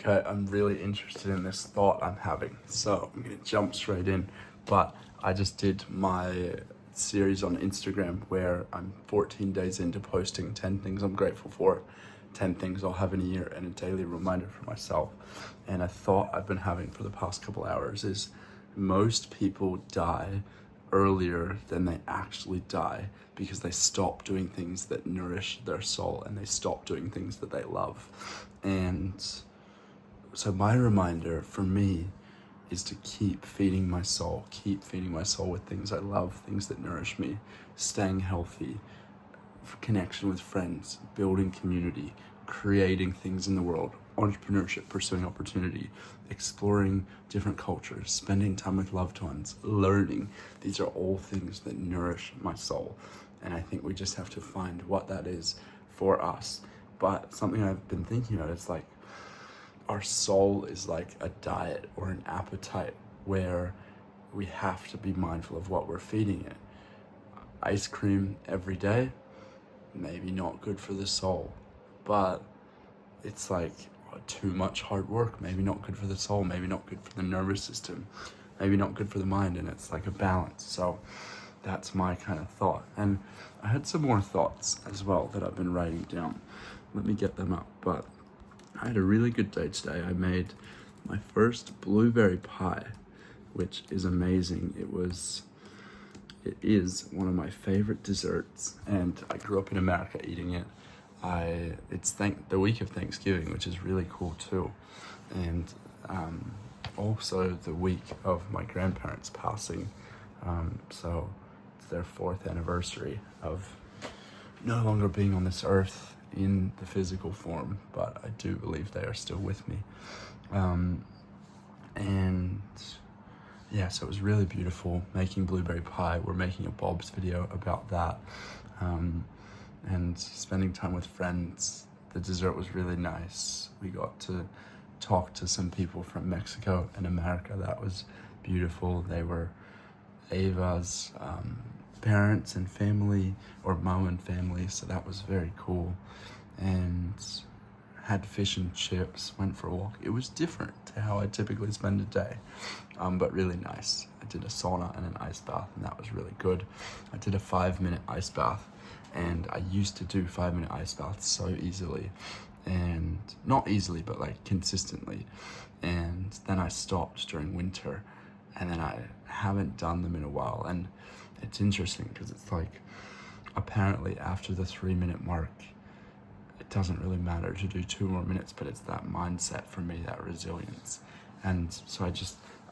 Okay, I'm really interested in this thought I'm having, so I'm gonna jump straight in. But I just did my series on Instagram where I'm 14 days into posting 10 things I'm grateful for, 10 things I'll have in a year, and a daily reminder for myself. And a thought I've been having for the past couple hours is most people die earlier than they actually die because they stop doing things that nourish their soul and they stop doing things that they love. And so my reminder for me is to keep feeding my soul with things I love, things that nourish me, staying healthy, connection with friends, building community, creating things in the world, entrepreneurship, pursuing opportunity, exploring different cultures, spending time with loved ones, learning. These are all things that nourish my soul. And I think we just have to find what that is for us. But something I've been thinking about is like, our soul is like a diet or an appetite where we have to be mindful of what we're feeding it. Ice cream every day, maybe not good for the soul, but it's like too much hard work, maybe not good for the soul, maybe not good for the nervous system, maybe not good for the mind, and it's like a balance. So that's my kind of thought. And I had some more thoughts as well that I've been writing down. Let me get them up. But I had a really good day today. I made my first blueberry pie, which is amazing. It is one of my favorite desserts, and I grew up in America eating it. It's the week of Thanksgiving, which is really cool too, and also the week of my grandparents passing. So it's their 4th anniversary of no longer being on this earth in the physical form, but I do believe they are still with me. And yeah, so it was really beautiful making blueberry pie. We're making a Bob's video about that, and spending time with friends. The dessert was really nice. We got to talk to some people from Mexico and America. That was beautiful. They were Ava's parents and family, or mom and family, so that was very cool. And had fish and chips, went for a walk. It was different to how I typically spend a day, but really nice. I did a sauna and an ice bath, and that was really good. I did a 5-minute ice bath, and I used to do 5-minute ice baths so easily, and not easily, but like consistently. And then I stopped during winter, and then I haven't done them in a while. And it's interesting because it's like, apparently after the 3-minute mark, it doesn't really matter to do 2 more minutes, but it's that mindset for me, that resilience. And so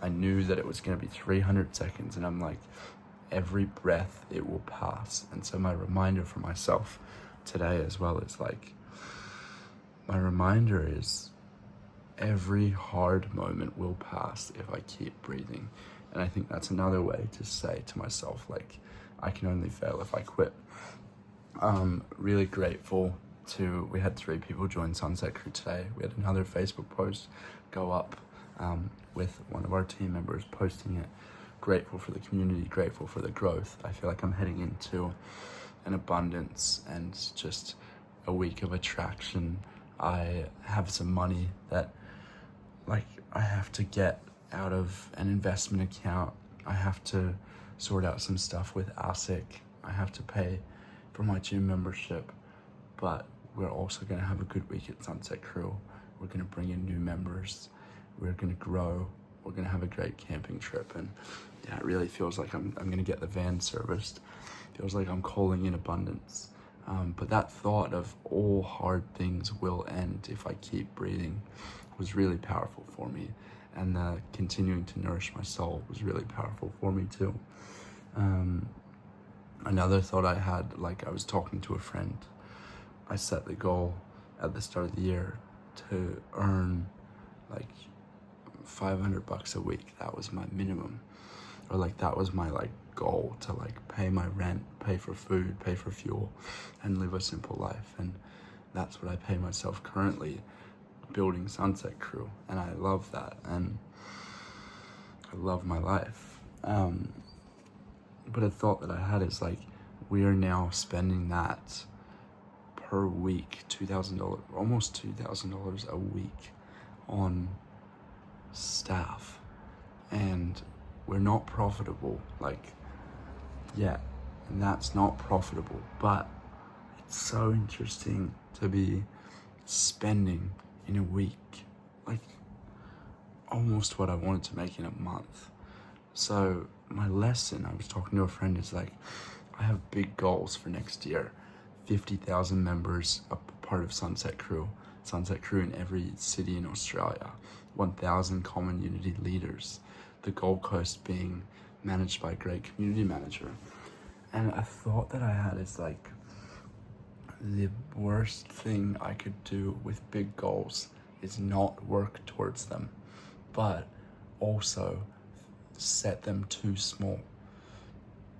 I knew that it was going to be 300 seconds, and I'm like, every breath it will pass. And so my reminder for myself today as well is like, my reminder is every hard moment will pass if I keep breathing. And I think that's another way to say to myself, like, I can only fail if I quit. Really grateful we had 3 people join Sunset Crew today. We had another Facebook post go up with one of our team members posting it. Grateful for the community, grateful for the growth. I feel like I'm heading into an abundance and just a week of attraction. I have some money that like I have to get out of an investment account. I have to sort out some stuff with ASIC. I have to pay for my gym membership, but we're also going to have a good week at Sunset Crew. We're going to bring in new members. We're going to grow. We're going to have a great camping trip. And yeah, it really feels like I'm going to get the van serviced. Feels like I'm calling in abundance. But that thought of all hard things will end if I keep breathing was really powerful for me. And continuing to nourish my soul was really powerful for me too. Another thought I had, like I was talking to a friend, I set the goal at the start of the year to earn like $500 a week. That was my minimum, or like that was my like goal, to like pay my rent, pay for food, pay for fuel, and live a simple life. And that's what I pay myself currently, building Sunset Crew, and I love that, and I love my life. But a thought that I had is like, we are now spending that per week, $2,000, almost $2,000 a week on staff, and we're not profitable yet, and that's not profitable, but it's so interesting to be spending in a week almost what I wanted to make in a month. So my lesson, I was talking to a friend, is I have big goals for next year. 50,000 members, a part of Sunset Crew in every city in Australia, 1,000 common unity leaders, the Gold Coast being managed by a great community manager. And a thought that I had is the worst thing I could do with big goals is not work towards them, but also set them too small.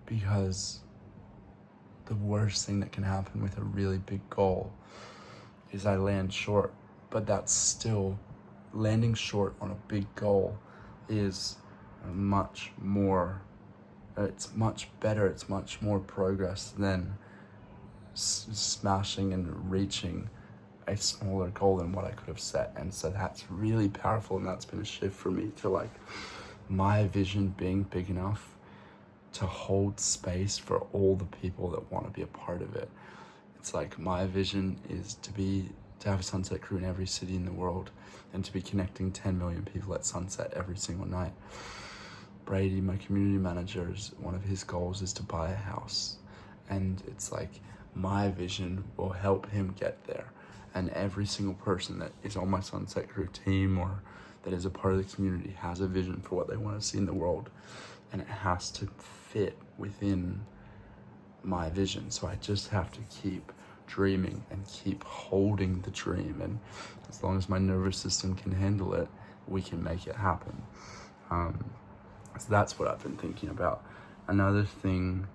Because the worst thing that can happen with a really big goal is I land short. But that's still, landing short on a big goal is much more, it's much better, it's much more progress than smashing and reaching a smaller goal than what I could have set. And so that's really powerful, and that's been a shift for me to my vision being big enough to hold space for all the people that want to be a part of it. It's my vision is to have a Sunset Crew in every city in the world, and to be connecting 10 million people at sunset every single night. Brady, my community manager, one of his goals is to buy a house, and it's my vision will help him get there. And every single person that is on my Sunset Crew team or that is a part of the community has a vision for what they want to see in the world, and it has to fit within my vision. So I just have to keep dreaming and keep holding the dream, and as long as my nervous system can handle it, we can make it happen. So that's what I've been thinking about. Another thing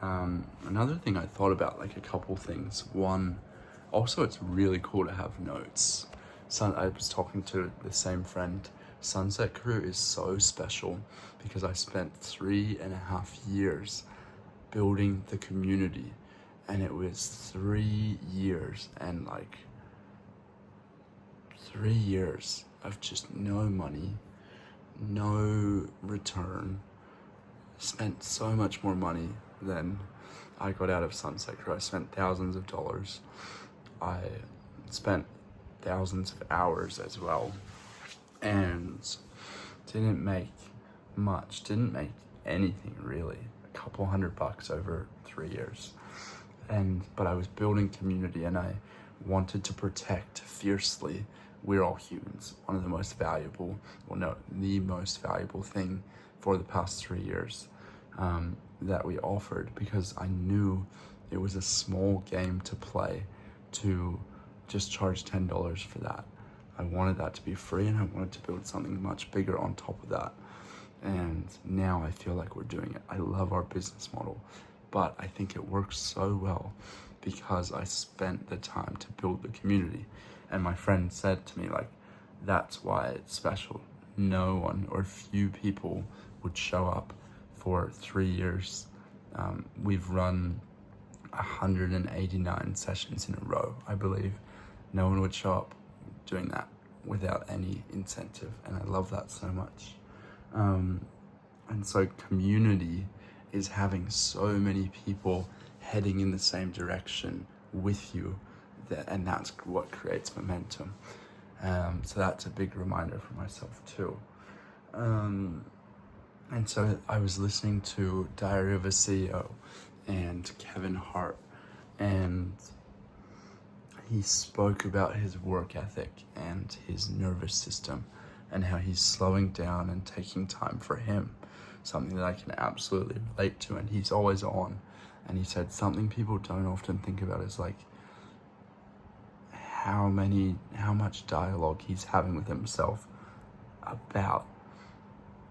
I thought about, a couple things. One, also it's really cool to have notes. I was talking to the same friend. Sunset Crew is so special because I spent 3.5 years building the community, and it was 3 years and 3 years of just no money, no return. Spent so much more money than I got out of Sunset Crew. I spent thousands of dollars. I spent thousands of hours as well, and didn't make much, didn't make anything really, a couple $100 over 3 years. But I was building community, and I wanted to protect fiercely. We're all humans. One of the most valuable, the most valuable thing for the past 3 years that we offered, because I knew it was a small game to play to just charge $10 for that. I wanted that to be free, and I wanted to build something much bigger on top of that. And now I feel like we're doing it. I love our business model, but I think it works so well because I spent the time to build the community. And my friend said to me, that's why it's special. No one or few people would show up for 3 years. We've run 189 sessions in a row, I believe. No one would show up doing that without any incentive, and I love that so much. And so community is having so many people heading in the same direction with you, and that's what creates momentum. So that's a big reminder for myself too. And so I was listening to Diary of a CEO and Kevin Hart, and he spoke about his work ethic and his nervous system and how he's slowing down and taking time for him, something that I can absolutely relate to, and he's always on. And he said something people don't often think about is how much dialogue he's having with himself about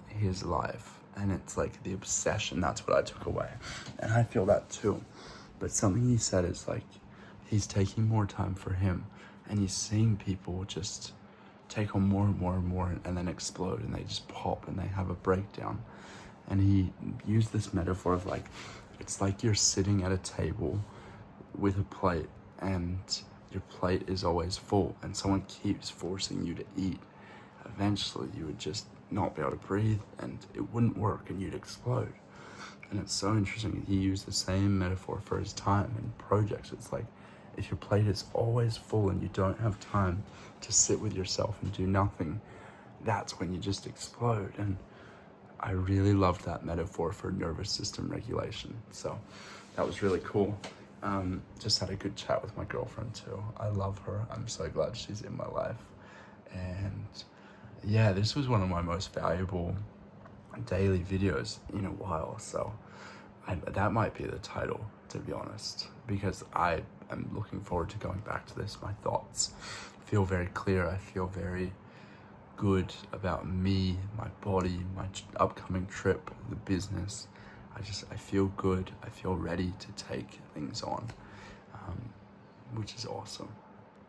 his life. And it's the obsession. That's what I took away, and I feel that too. But something he said is he's taking more time for him, and he's seeing people just take on more and more and more, and then explode, and they just pop and they have a breakdown. And he used this metaphor of it's like you're sitting at a table with a plate, and your plate is always full and someone keeps forcing you to eat, eventually you would just not be able to breathe and it wouldn't work and you'd explode. And it's so interesting. He used the same metaphor for his time and projects. It's like, if your plate is always full and you don't have time to sit with yourself and do nothing, that's when you just explode. And I really loved that metaphor for nervous system regulation. So that was really cool. Just had a good chat with my girlfriend too. I love her. I'm so glad she's in my life. And yeah, this was one of my most valuable daily videos in a while. So that might be the title, to be honest, because I am looking forward to going back to this. My thoughts feel very clear. I feel very good about me, my body, my upcoming trip, the business. I feel good. I feel ready to take things on, which is awesome.